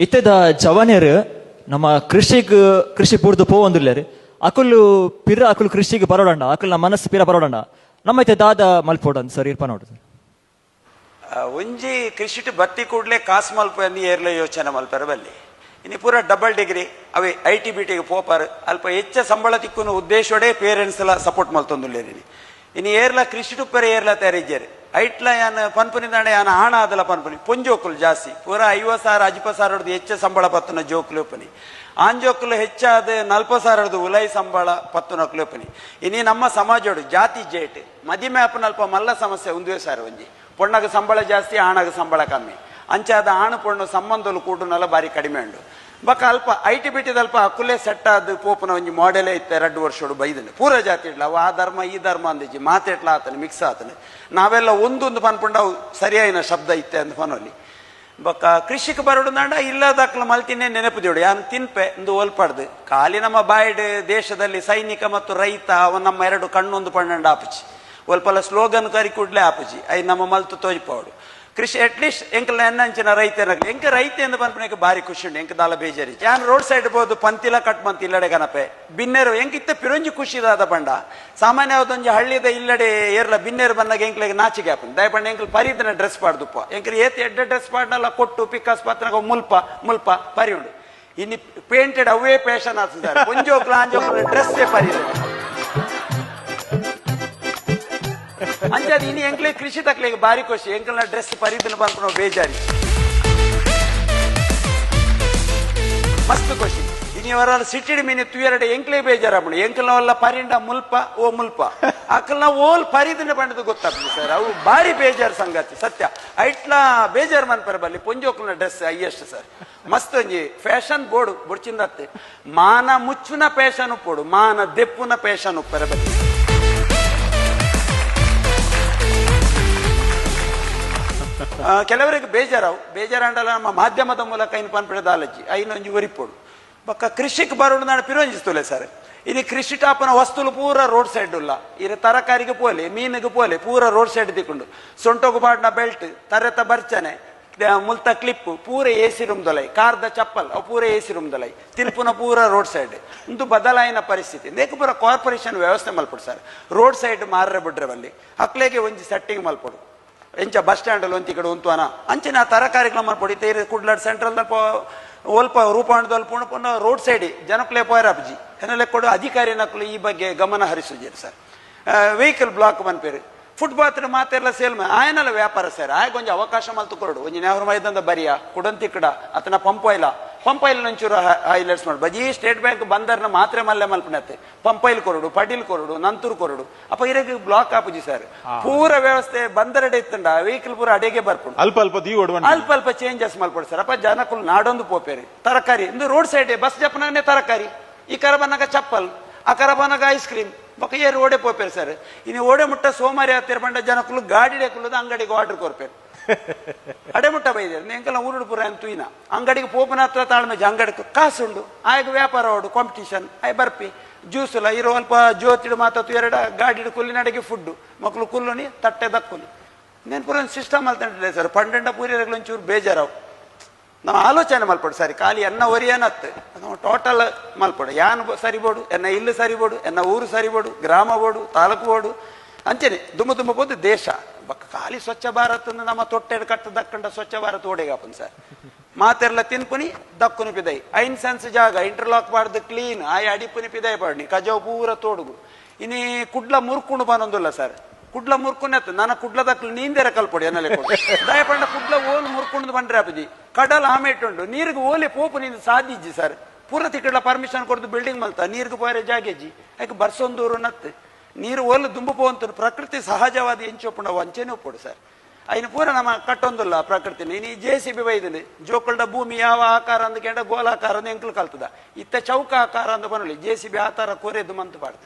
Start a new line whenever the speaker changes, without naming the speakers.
ಇತ್ತೆದ ಜವಾನಿಯರು ನಮ್ಮ ಕೃಷಿ ಪೂರ್ದು ಪೋವಂದುಲ್ಲೇರು ಅಕುಲು ಪಿರ ಅಕುಲು ಕೃಷಿಗೆ ಬರೋಡಂಡ ಅಕುಲ್ ನಮ್ಮ ಮನಸ್ಸು ಪಿರ ಬರೋಡಂಡ ನಮ್ಮ ಐತೆ ದಾದ ಮಲ್ಪೋಡನ್ ಸರ್ ಇರ್ಪ ನೋಡ್ರಿ
ಒಂಜಿ ಕೃಷಿಟ್ ಬತ್ತಿ ಕೂಡ್ಲೆ ಕಾಸು ಮಲ್ಪ ಏರ್ಲ ಯೋಚನೆ ಮಲ್ಪರ ಬಲ್ಲಿ ಇನ್ನು ಪೂರ ಡಬಲ್ ಡಿಗ್ರಿ ಅವೇ ITBTಗೆ ಪೋಪಾರು ಅಲ್ಪ ಹೆಚ್ಚ ಸಂಬಳ ತಿಕ್ಕುನ ಉದ್ದೇಶೋಡೆ ಪೇರೆಂಟ್ಸ್ ಎಲ್ಲ ಸಪೋರ್ಟ್ ಮಲ್ತೊಂದುಲ್ಲೇರಿ ಇನ್ನು ಏರ್ಲ ಕೃಷಿಟು ಪೆರ ಏರ್ಲ ತಯಾರಿಜ್ಜಾರೆ ಐಟ್ಲ ಯಾನ್ ಪನ್ಪುನಿದಾಂಡೆ ಯಾನ ಆಣ ಆದಲ ಪನ್ಪುನಿ ಪೊಂಜೋಕುಲು ಜಾಸ್ತಿ ಪೂರ 50,000 60,000 ಹೊಡೆದು ಹೆಚ್ಚ ಸಂಬಳ ಪತ್ತುನ ಜೋಕುಲೋಪನಿ ಆಂಜೋಕುಲು ಹೆಚ್ಚಾದ 40,000 ಹೊಡೆದು ಉಲೈ ಸಂಬಳ ಪತ್ತುನ ಕುಲೋಪನಿ ಇನ್ನು ನಮ್ಮ ಸಮಾಜೋಡು ಜಾತಿ ಜೇಟ್ ಮದಿಮೆ ಅಪ್ಪನ ಅಲ್ಪ ಮಲ್ಲ ಸಮಸ್ಯೆ ಒಂದೇ ಸಾರು ಒಂಜಿ ಪೊಣ್ಣಗ ಸಂಬಳ ಜಾಸ್ತಿ ಆಣಗ ಸಂಬಳ ಕಮ್ಮಿ ಅಂಚಾದ ಆಣು ಪೊಣ್ಣು ಸಂಬಂಧಲು ಕೂಡುನಲ್ಲ ಬಾರಿ ಕಡಿಮೆ ಉಂಡು ಬಕ್ಕ ಅಲ್ಪ ITBTದಲ್ಪ ಅಕುಲೆ ಸೆಟ್ ಆದ ಪೋಪುನ ಒಂಜಿ ಮಾಡೆಲೇ ಇತ್ತೆ 2 ವರ್ಷೋಡು ಬೈದನೆ ಪೂರ ಜಾತಿ ಇಡ್ಲ ಅವು ಆ ಧರ್ಮ ಈ ಧರ್ಮ ಅಂದಿಜ್ಜಿ ಮಾತೆಟ್ಲ ಆತನೆ ಮಿಕ್ಸ್ ಆತನೆ ನಾವೆಲ್ಲ ಒಂದೊಂದು ಪನ್ಪುಂಡ ಅವು ಸರಿಯಾಯಿನ ಶಬ್ದ ಇತ್ತೆ ಅಂತ ಪನೋಲಿ ಬಕ್ಕ ಕೃಷಿಗೆ ಬರೋಡು ನಾಡ ಇಲ್ಲದಾಕ್ಲ ಮಲ್ತಿನೇ ನೆನಪುದೇಡು ಯಾನು ತಿನ್ಪೆ ಎಂದು ಒಲ್ಪಡ್ದು ಖಾಲಿ ನಮ್ಮ ಬಾಯ್ಡ್ ದೇಶದಲ್ಲಿ ಸೈನಿಕ ಮತ್ತು ರೈತ ಅವ ನಮ್ಮ ಎರಡು ಕಣ್ಣೊಂದು ಪಣ್ಣಂಡ ಆಪುಚಿ ಒಲ್ಪಲ್ಲ ಸ್ಲೋಗನ್ ಕರಿ ಕೂಡ್ಲೆ ಆಪುಜಿ ಐ ನಮ್ಮ ಮಲ್ತು ತೋಜಿಪವಡು ಕೃಷಿ ಅಟ್ಲೀಸ್ಟ್ ಎಂಕಲ್ ಎನ್ನಂಚಿನ ರೈತನಾಗ್ಲಿ ಎಂಕ ರೈತ ಎಂದು ಪನ್ಪನೆಗೆ ಭಾರಿ ಖುಷಿ ಉಂಡು ಎಂಕ ದಾಲ ಬೇಜಾರಿ ಯಾನ್ ರೋಡ್ ಸೈಡ್ ಬೋದು ಪಂತಿಲ ಕಟ್ ಮಂತ್ ಇಲ್ಲಡೆ ಗಣಪೆ ಬಿನ್ನೇರು ಎಂಕಿತ್ತ ಪಿರೊಂಜಿ ಖುಷಿದಾದ ಪಂಡ ಸಾಮಾನ್ಯವಾದೊಂಜಿ ಹಳ್ಳಿದ ಇಲ್ಲಡೆ ಏರ್ಲ ಬಿನ್ನೇರು ಬಂದಾಗ ಎಂಕ್ಲೆಗೆ ನಾಚಿಗೆ ಆಪನ್ ದಯಪಂಡ ಎಂಕಲ್ ಪರಿದನ ಡ್ರೆಸ್ ಪಾಡ್ದುಪ್ಪ ಎಂಕಲ್ ಏತ್ ಎಡ್ಡ ಡ್ರೆಸ್ ಪಾಡ್ನಲ್ಲ ಕೊಟ್ಟು ಪಿಕಾಸ್ ಪತ್ರನಾಗ ಮುಲ್ಪ ಪರಿ ಉಂಡು ಇನ್ನು ಪೇಂಟೆಡ್ ಅವೇ ಫ್ಯಾಷನ್ ಆಗ್ತಿದ್ದಾರೆ ಒಂಜೋಕ್ಲ ಅಂಜೋಕ್ಲ ಡ್ರೆಸ್ಸೇ ಪರಿದೆ ಅಂಚಾದ ಇನ್ನು ಎಂಕ್ಲೆ ಕೃಷಿ ತಕ್ಲೆಗೆ ಬಾರಿ ಖುಷಿ ಎಂಕಲ್ನ ಡ್ರೆಸ್ ಪರಿದನ ಬಂದ್ಕೊಂಡು ಬೇಜಾರಿ ಮಸ್ತ್ ಖುಷಿ ಇನ್ನಿವರ ಸಿಟ್ಟಿಡ್ ಮೀನಿ ತುಯರಡೆ ಎಂಕ್ಲೆ ಬೇಜಾರಾಗ್ಬಿಡು ಎಂಕಲ್ನವಲ್ಲ ಪರಿಂಡ ಮುಲ್ಪ ಅಕಲ್ನ ಓಲ್ ಪರಿದನ ಬಂಡದು ಗೊತ್ತಾಗ್ತದೆ ಸರ್ ಅವು ಬಾರಿ ಬೇಜಾರು ಸಂಗತಿ ಸತ್ಯ ಐಟ್ಲ ಬೇಜಾರು ಮನ್ಪರ ಬಲ್ಲಿ ಪೊಂಜೋಕ್ಲನ ಡ್ರೆಸ್ ಅಯ್ಯಷ್ಟು ಸರ್ ಮಸ್ತ್ ಒಂಜಿ ಫ್ಯಾಷನ್ ಬೋರ್ಡು ಬುಡ್ಚಿಂದತ್ತೆ ಮಾನ ಮುಚ್ಚುನ ಫ್ಯಾಷನ್ ಉಪ್ಪೋಡು ಮಾನ ದೆಪ್ಪುನ ಫ್ಯಾಷನ್ ಉಪ್ಪರ ಬಲ್ಲಿ ಕೆಲವರಿಗೆ ಬೇಜಾರಂಡಲ್ಲ ನಮ್ಮ ಮಾಧ್ಯಮದ ಮೂಲಕ ಇನ್ನು ಪನ್ಪಡೆದ ಆಲಜ್ಜಿ ಐನೊಂಜಿ ಒರಿಪೋಡು ಬಕ್ಕ ಕೃಷಿಗೆ ಬರೋಡು ನಾನು ಪಿರೋಂಜಿಸ್ತುಲೆ ಸರ್ ಇನ್ನು ಕೃಷಿ ಟಾಪನ ವಸ್ತುಲು ಪೂರ ರೋಡ್ ಸೈಡ್ ಉಲ್ಲ ಇನ್ನು ತರಕಾರಿಗೆ ಪೋಲೆ ಮೀನಿಗೆ ಪೋಲೆ ಪೂರ ರೋಡ್ ಸೈಡ್ ತಿಕ್ಕೊಂಡು ಸೊಂಟೋಗು ಬಾಡ್ನ ಬೆಲ್ಟ್ ತರೆತ ಬರ್ಚನೆ ಮುಲ್ತ ಕ್ಲಿಪ್ ಪೂರ AC ರೂಮ್ ದೊಲೈ ಕಾರ್ದ ಚಪ್ಪಲ್ ಅವು ಪೂರ AC ರೂಮ್ ದೊಲೈ ತಿರುಪುನ ಪೂರ ರೋಡ್ ಸೈಡ್ ಇಂದು ಬದಲಾಯಿನ ಪರಿಸ್ಥಿತಿ ನೇಕು ಪೂರ ಕಾರ್ಪೊರೇಷನ್ ವ್ಯವಸ್ಥೆ ಮಲ್ಪಡು ಸರ್ ರೋಡ್ ಸೈಡ್ ಮಾರ್ರೆ ಬಿಡ್ರೆ ಬಲ್ಲಿ ಅಕ್ಲೆಗೆ ಒಂಜಿ ಸೆಟ್ಟಿಂಗ್ ಮಲ್ಪಡು ಎಂಚ ಬಸ್ ಸ್ಟ್ಯಾಂಡ್ ಅಲ್ಲಿ ಒಂತಿ ಕಡೆ ಉಂತುವನ ಅಂಚಿನ ತರಕಾರಿಗಳ ಮಾಡ್ಕೊಡಿ ತೇರಿ ಕುಡ್ಲಾಡ್ ಸೆಂಟ್ರಲ್ ಒಲ್ಪ ರೂಪಾಂಡದಲ್ಲಿ ಪುನಃ ರೋಡ್ ಸೈಡ್ ಜನಕ್ಲೆ ಪೋಯರಾಪ್ಜಿ ಏನಲ್ಲ ಕೊಡು ಅಧಿಕಾರಿ ನಕ್ಲು ಈ ಬಗ್ಗೆ ಗಮನ ಹರಿಸುಜೇರಿ ಸರ್ ವೆಹಿಕಲ್ ಬ್ಲಾಕ್ ಬಂದ್ಪೇರು ಫುಟ್ಪಾತ್ ಮಾತೆಲ್ಲ ಸೇಲ್ ಆಯನಲ್ಲ ವ್ಯಾಪಾರ ಸರ್ ಆಯ ಕೊಂಚ ಅವಕಾಶ ಮಲ್ತು ಕೊರಡು ಒಂಜಿ ನೆಹರು ಮೈದಂದ ಬರಿಯ ಕುಡಂತಿ ಕಡ ಅತನ ಪಂಪೈಲ್ ನಂಚೂರು ಹೈಲೈಟ್ಸ್ ಮಾಡಿ ಬಜಿ ಸ್ಟೇಟ್ ಬ್ಯಾಂಕ್ ಬಂದರ್ನ ಮಾತ್ರೆ ಮಲ್ಲೆ ಮಲ್ಪನತ್ತೆ ಪಂಪೈಲ್ ಕೊರಡು ಪಡಿಲ್ ಕೊರಡು ನಂತೂರು ಕೊರಡು ಅಪ್ಪ ಇರಗೆ ಬ್ಲಾಕ್ ಆಪುಜಿ ಸರ್ ಪೂರ ವ್ಯವಸ್ಥೆ ಬಂದರಡೆ ಇತ್ತಂಡ ವೆಹಿಕಲ್ ಪೂರ ಅಡೆಗೆ ಬರ್ಪುಡು ಅಲ್ಪ ಚೇಂಜಸ್ ಮಲ್ಪಡು ಸರ್ ಅಪ್ಪ ಜನಕ್ಕೂ ನಾಡೊಂದು ಪೋಪೇರಿ ತರಕಾರಿ ಇಂದು ರೋಡ್ ಸೈಡ್ ಬಸ್ ಜಪ್ಪನಾಗನೆ ತರಕಾರಿ ಈ ಕರ ಬನ್ನಾಗ ಚಪ್ಪಲ್ ಆ ಕರ ಬನ್ನಾಗ ಐಸ್ ಕ್ರೀಮ್ ಬಕ್ಕ ಏರು ಓಡೆ ಪೋಪೇರು ಸರ್ ಇನ್ನು ಓಡೆ ಮುಟ್ಟ ಸೋಮಾರಿ ಹತ್ತಿರ ಬಂಡ ಜನಕ್ಕೂ ಗಾಡಿ ಕುಲ್ಲದ ಅಂಗಡಿಗೆ ಆರ್ಡರ್ ಕೊರ್ಪೇರು ಅಡೆ ಮುಟ್ಟ ಬೈದೇರು ಎಂಕಲ್ಲ ಊರುಡು ಪುರ ಅಂತ ಇನ್ನ ಅಂಗಡಿಗೆ ಪೋಪನ ಹತ್ರ ತಾಳ್ಮೆಜಿ ಅಂಗಡಿ ಕಾಸುಂಡು ಆಗ ವ್ಯಾಪಾರ ಓಡು ಕಾಂಪಿಟೇಷನ್ ಆಯ್ ಬರ್ಪಿ ಜ್ಯೂಸ್ ಇಲ್ಲ ಇರೋ ಅಲ್ಪ ಜ್ಯೋತಿಡು ಮಾತಾತು ಎರಡ ಗಾಡಿ ಕುಲ್ಲಿ ನಡೆಗೆ ಫುಡ್ಡು ಮಕ್ಕಳು ಕುಲ್ಲುನಿ ತಟ್ಟೆ ದಕ್ಕುನಿ నేను ಪುರ ಸಿಸ್ಟಮ್ ಅಲ್ತಂಡಿಲ್ಲ ಸರ್ ಪಂಡೆಂಡ ಪೂರಿಯರ್ಗಳು ಒಂಚೂರು ಬೇಜಾರಾವು ನಾವು ಆಲೋಚನೆ ಮಲ್ಪಡು ಸರಿ ಖಾಲಿ ಎನ್ನ ಒರಿಯನತ್ತೆ ನಾವು ಟೋಟಲ್ ಮಲ್ಪಡು ಯಾನ್ ಸರಿಬೋಡು ಎನ್ನ ಇಲ್ಲು ಸರಿಬೋಡು ಎನ್ನ ಊರು ಸರಿಬೋಡು ಗ್ರಾಮ ಬೋಡು ತಾಲೂಕು ಬೋಡು ಅಂಚೆನೆ ದುಮ್ಮ ಬೋದು ದೇಶ ಬಕ್ಕ ಖಾಲಿ ಸ್ವಚ್ಛ ಭಾರತ್ ನಮ್ಮ ತೊಟ್ಟೆಡು ಕಟ್ಟ ದಕ್ಕಂಡ ಸ್ವಚ್ಛ ಭಾರತ್ ಓಡೆಗಾಪನ್ ಸರ್ ಮಾತೆರ್ಲ ತಿನ್ಪುನಿ ದಕ್ಕುನಿ ಪಿದೈ ಐನ್ ಸೆನ್ಸ್ ಜಾಗ ಇಂಟರ್ಲಾಕ್ ಮಾಡ್ದು ಕ್ಲೀನ್ ಆಯ್ ಅಡಿಪುನಿ ಪಿದೈ ಪಾಡ್ನಿ ಕಜಾವ್ ಪೂರ ತೋಡುಗು ಇನ್ನಿ ಕುಡ್ಲ ಮುರ್ಕೊಂಡು ಬನ್ನೊಂದಿಲ್ಲ ಸರ್ ಕುಡ್ಲ ಮುರ್ಕೊಂಡತ್ತು ನನ್ನ ಕುಡ್ಲ ದಕ್ಲು ನೀಂದೇರ ಕಲ್ಪೊಡಿ ಅನ್ನಲೆ ದಯಪಂಡ ಕುಡ್ಲ ಓಲ್ ಮುರ್ಕೊಂಡು ಬಂದ್ರೆ ಅಪಜಿ ಕಡಲ್ ಆಮೇಟುಂಡು ನೀರಿಗೆ ಓಲೆ ಪೋಪು ನಿಂದ ಸಾಧಿಜ್ಜಿ ಸರ್ ಪೂರ ತಿಕ್ಕಡ್ಲ ಪರ್ಮಿಷನ್ ಕೊಡ್ದು ಬಿಲ್ಡಿಂಗ್ ಮಲ್ತ ನೀರಿಗೆ ಪೋರೆ ಜಾಗೆಜ್ಜಿ ಯಾಕೆ ಬರ್ಸೊಂದೂರು ನತ್ತೆ ನೀರು ಓಲು ದುಂಬುಪೋಂತ ಪ್ರಕೃತಿ ಸಹಜವಾದ ಎಂಚೊಪ್ಪುಂಡ ವಂಚನೆ ಒಪ್ಪುಡು ಸರ್ ಐನು ಪೂರ ನಮ್ಮ ಕಟ್ಟೊಂದಿಲ್ಲ ಪ್ರಕೃತಿನ ಇನ್ನು JCB ಬೈದನೆ ಜೋಕಲ್ಡ ಭೂಮಿ ಯಾವ ಆಕಾರ ಅಂದ್ಕೊಂಡ ಗೋಲಾಕಾರ ಎಂಕ್ಲು ಕಲ್ತದ ಇತ್ತ ಚೌಕ ಆಕಾರ ಅಂತ ಬನ್ನೊಳಿ JCB ಆತರ ಕೊರೆದು ಮಂತು ಪಾಡ್ದು